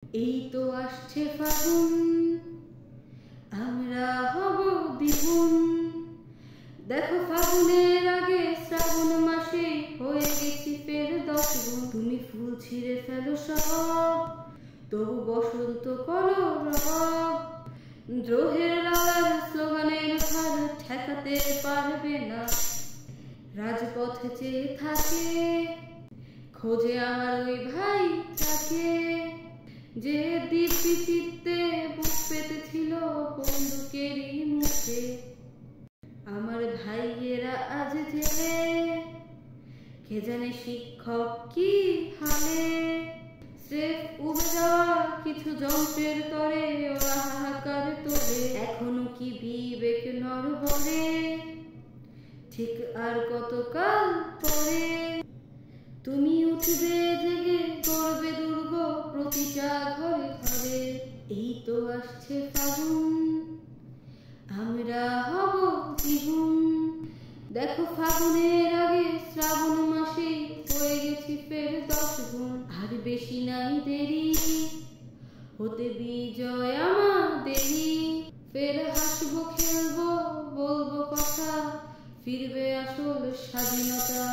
এই তো আসছে ফাগুন, আমরা হব দ্বিগুণ। দেখো ফাগুনের আগে শ্রাবণ মাসে হয়ে গেছি ফের 10 গুণ। তুমি ফুল ছিঁড়ে ফেলো সব, তবু বসন্ত করো রব। দ্রোহের লাল স্লোগানের ভার ঠেকাতে পারবে না। রাজপথে চেয়ে থাকে, খোঁজে আমার ওই ভাই তাকে, যে দীপ্তি চিত্তে বুক পেতেছিল বন্দুকেরই মুখে। আমার ভাইয়েরা আজ জেলে, কে জানে শিক্ষক কি হালে। স্রেফ উবে যাওয়া কিছু যন্ত্রের তরে ওরা হাহাকার তোলে। এখনো কি বিবেক নড়বড়ে, ঠিক আর কতকাল পরে তুমি উঠবে জেগে, করবে দুর্গ প্রতিটা ঘরে ঘরে। এই তো আসছে ফাগুন, আমরা হব দ্বিগুণ। দেখো ফাগুনের আগে শ্রাবণ মাসে হয়ে গেছি ফের 10 গুণ। আর বেশি নাই দেরি, হতে বিজয় আমাদেরই। ফের হাসবো খেলবো বলবো কথা, ফিরবে আসল স্বাধীনতা।